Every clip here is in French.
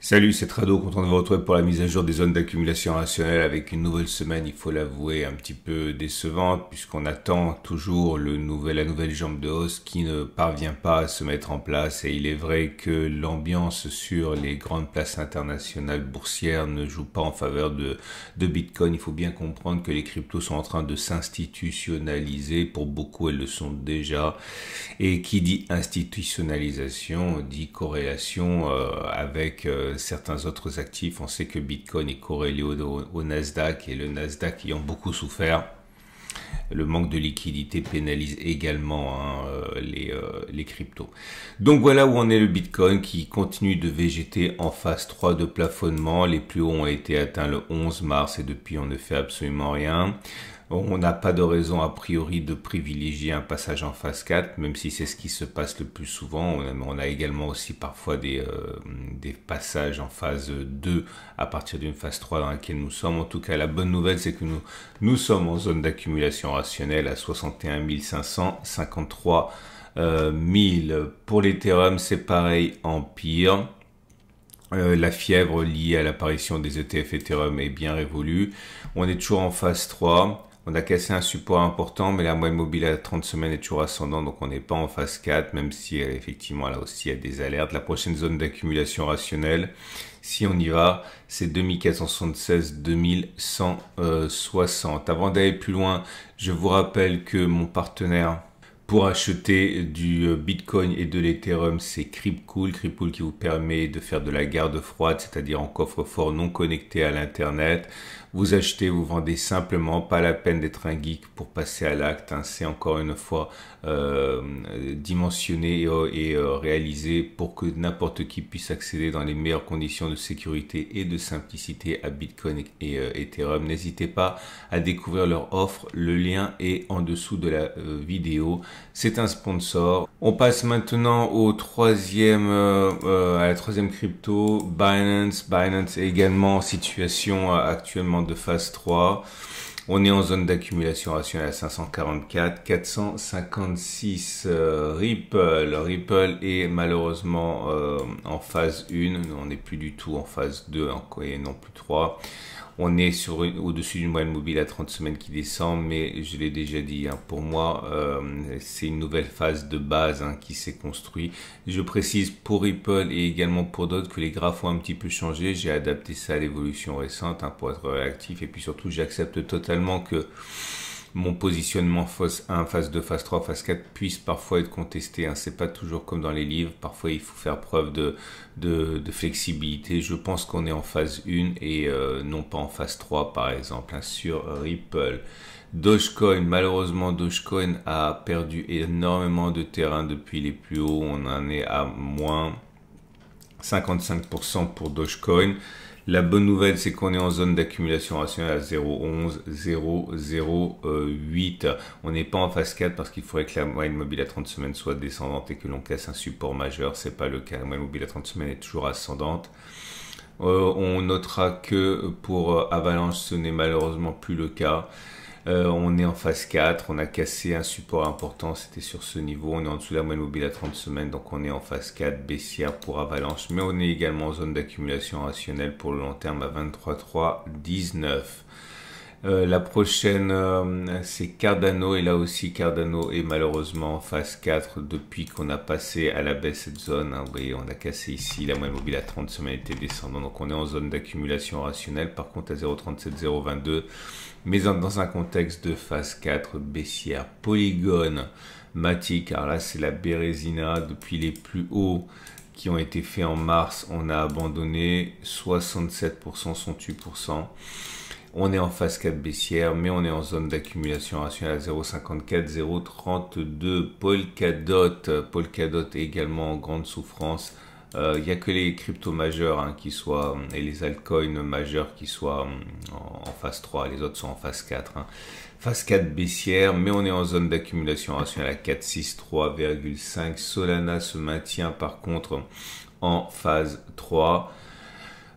Salut, c'est Trado, content de vous retrouver pour la mise à jour des zones d'accumulation rationnelle avec une nouvelle semaine, il faut l'avouer, un petit peu décevante puisqu'on attend toujours la nouvelle jambe de hausse qui ne parvient pas à se mettre en place et il est vrai que l'ambiance sur les grandes places internationales boursières ne joue pas en faveur de Bitcoin. Il faut bien comprendre que les cryptos sont en train de s'institutionnaliser, pour beaucoup elles le sont déjà, et qui dit institutionnalisation dit corrélation avec certains autres actifs. On sait que Bitcoin est corrélé au Nasdaq et le Nasdaq ayant beaucoup souffert, le manque de liquidité pénalise également les cryptos. Donc voilà où en est le Bitcoin qui continue de végéter en phase 3 de plafonnement. Les plus hauts ont été atteints le 11 mars et depuis on ne fait absolument rien. On n'a pas de raison a priori de privilégier un passage en phase 4, même si c'est ce qui se passe le plus souvent. On a également aussi parfois des passages en phase 2 à partir d'une phase 3 dans laquelle nous sommes. En tout cas, la bonne nouvelle, c'est que nous sommes en zone d'accumulation rationnelle à 61 500, 53 000. Pour l'Ethereum, c'est pareil en pire. La fièvre liée à l'apparition des ETF Ethereum est bien révolue. On est toujours en phase 3. On a cassé un support important, mais la moyenne mobile à 30 semaines est toujours ascendante, donc on n'est pas en phase 4, même si effectivement là aussi il y a des alertes. La prochaine zone d'accumulation rationnelle, si on y va, c'est 2476, 2160. Avant d'aller plus loin, je vous rappelle que mon partenaire pour acheter du Bitcoin et de l'Ethereum, c'est Cryptcool. Cryptcool qui vous permet de faire de la garde froide, c'est-à-dire en coffre-fort non connecté à l'Internet. Vous achetez, vous vendez simplement, pas la peine d'être un geek pour passer à l'acte. C'est encore une fois dimensionné et réalisé pour que n'importe qui puisse accéder dans les meilleures conditions de sécurité et de simplicité à Bitcoin et Ethereum. N'hésitez pas à découvrir leur offre. Le lien est en dessous de la vidéo. C'est un sponsor. On passe maintenant à la troisième crypto, Binance. Binance est également en situation actuellement de phase 3. On est en zone d'accumulation rationnelle à 544, 456 Ripple. Ripple est malheureusement en phase 1. On n'est plus du tout en phase 2 et non plus 3. On est au-dessus d'une moyenne mobile à 30 semaines qui descend, mais je l'ai déjà dit, pour moi, c'est une nouvelle phase de base qui s'est construite. Je précise pour Ripple et également pour d'autres que les graphes ont un petit peu changé. J'ai adapté ça à l'évolution récente pour être réactif et puis surtout, j'accepte totalement que mon positionnement phase 1, phase 2, phase 3, phase 4 puisse parfois être contesté. C'est pas toujours comme dans les livres. Parfois, il faut faire preuve de flexibilité. Je pense qu'on est en phase 1 et non pas en phase 3, par exemple, sur Ripple. Dogecoin, malheureusement, Dogecoin a perdu énormément de terrain depuis les plus hauts. On en est à moins 55% pour Dogecoin. La bonne nouvelle, c'est qu'on est en zone d'accumulation rationnelle à 0,11, 0,008. On n'est pas en phase 4 parce qu'il faudrait que la moyenne mobile à 30 semaines soit descendante et que l'on casse un support majeur. C'est pas le cas. La moyenne mobile à 30 semaines est toujours ascendante. On notera que pour Avalanche, ce n'est malheureusement plus le cas. On est en phase 4, on a cassé un support important, c'était sur ce niveau, on est en dessous de la moyenne mobile à 30 semaines, donc on est en phase 4 baissière pour Avalanche, mais on est également en zone d'accumulation rationnelle pour le long terme à 23,319. La prochaine, c'est Cardano, et là aussi Cardano est malheureusement en phase 4 depuis qu'on a passé à la baisse cette zone. Vous voyez, on a cassé ici, la moyenne mobile à 30 semaines était descendante, donc on est en zone d'accumulation rationnelle, par contre à 0,37, 0,22, mais dans un contexte de phase 4 baissière. Polygon, Matic, alors là c'est la Bérésina, depuis les plus hauts qui ont été faits en mars, on a abandonné 67%, 68%. On est en phase 4 baissière, mais on est en zone d'accumulation rationnelle à 0,54, 0,32. Polkadot est également en grande souffrance. Il n'y a que les cryptos majeurs et les altcoins majeurs qui soient en phase 3. Les autres sont en phase 4. Phase 4 baissière, mais on est en zone d'accumulation rationnelle à 463,5. Solana se maintient par contre en phase 3.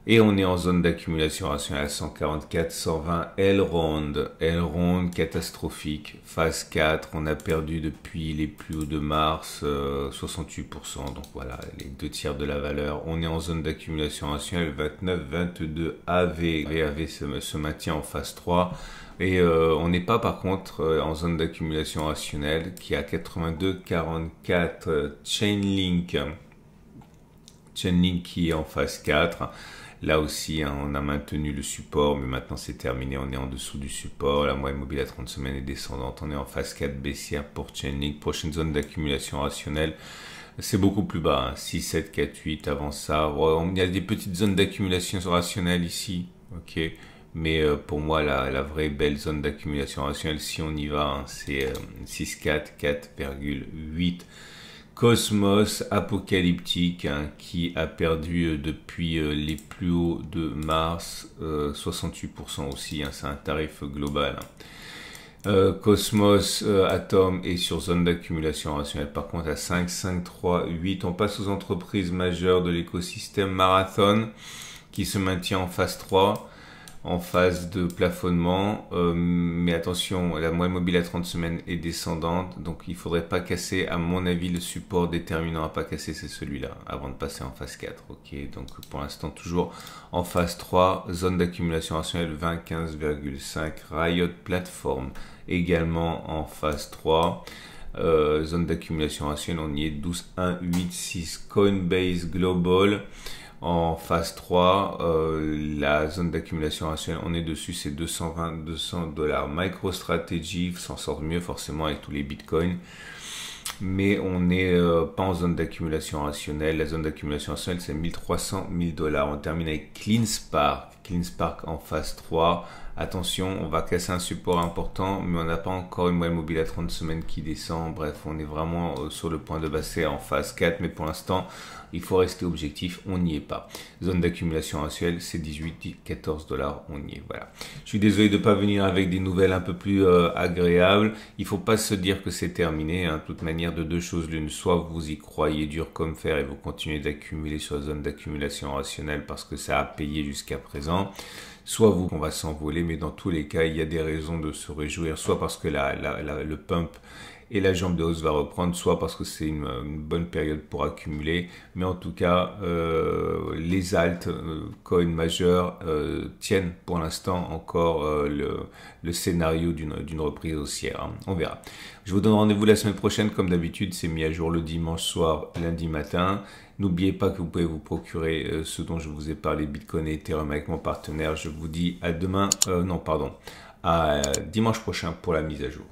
Et on est en zone d'accumulation rationnelle à 144, 120, Elrond, catastrophique, phase 4, on a perdu depuis les plus hauts de mars 68%, donc voilà, les 2 tiers de la valeur. On est en zone d'accumulation rationnelle 29, 22, AV se maintient en phase 3. Et on n'est pas par contre en zone d'accumulation rationnelle qui est à 82, 44, Chainlink qui est en phase 4. Là aussi, hein, on a maintenu le support, mais maintenant c'est terminé. On est en dessous du support. La moyenne mobile à 30 semaines est descendante. On est en phase 4 baissière pour Chainlink. Prochaine zone d'accumulation rationnelle, c'est beaucoup plus bas. Hein, 6, 7, 4, 8. Avant ça, il y a des petites zones d'accumulation rationnelle ici. Ok. Mais pour moi, la vraie belle zone d'accumulation rationnelle, si on y va, hein, c'est 6, 4, 4,8. Cosmos apocalyptique, hein, qui a perdu depuis les plus hauts de mars 68% aussi, hein, c'est un tarif global. Hein. Cosmos Atom est sur zone d'accumulation rationnelle par contre à 5, 5, 3, 8. On passe aux entreprises majeures de l'écosystème. Marathon qui se maintient en phase 3. En phase de plafonnement, mais attention, la moyenne mobile à 30 semaines est descendante, donc il faudrait pas casser, à mon avis, le support déterminant à pas casser, c'est celui-là, avant de passer en phase 4, ok, donc pour l'instant toujours en phase 3, zone d'accumulation rationnelle 20, 15,5, Riot Platform également en phase 3, zone d'accumulation rationnelle, on y est 12, 1, 8, 6, Coinbase Global. En phase 3, la zone d'accumulation rationnelle, on est dessus, c'est 220, 200 $. MicroStrategy s'en sort mieux forcément avec tous les bitcoins. Mais on n'est pas en zone d'accumulation rationnelle. La zone d'accumulation rationnelle, c'est 1300, 1000 $. On termine avec CleanSpark. CleanSpark en phase 3. Attention, on va casser un support important, mais on n'a pas encore une moyenne mobile à 30 semaines qui descend. Bref, on est vraiment sur le point de passer en phase 4, mais pour l'instant, il faut rester objectif, on n'y est pas. Zone d'accumulation rationnelle, c'est 18, 14 $, on y est, voilà. Je suis désolé de ne pas venir avec des nouvelles un peu plus agréables. Il ne faut pas se dire que c'est terminé, hein. De toute manière, de deux choses l'une, soit vous y croyez dur comme fer et vous continuez d'accumuler sur la zone d'accumulation rationnelle parce que ça a payé jusqu'à présent, soit on va s'envoler, mais dans tous les cas, il y a des raisons de se réjouir, soit parce que le pump et la jambe de hausse va reprendre, soit parce que c'est une bonne période pour accumuler, mais en tout cas, les alt coins majeurs tiennent pour l'instant encore le scénario d'une reprise haussière, hein. On verra. Je vous donne rendez-vous la semaine prochaine, comme d'habitude, c'est mis à jour le dimanche soir, lundi matin. N'oubliez pas que vous pouvez vous procurer ce dont je vous ai parlé, Bitcoin et Ethereum avec mon partenaire. Je vous dis à demain, à dimanche prochain pour la mise à jour.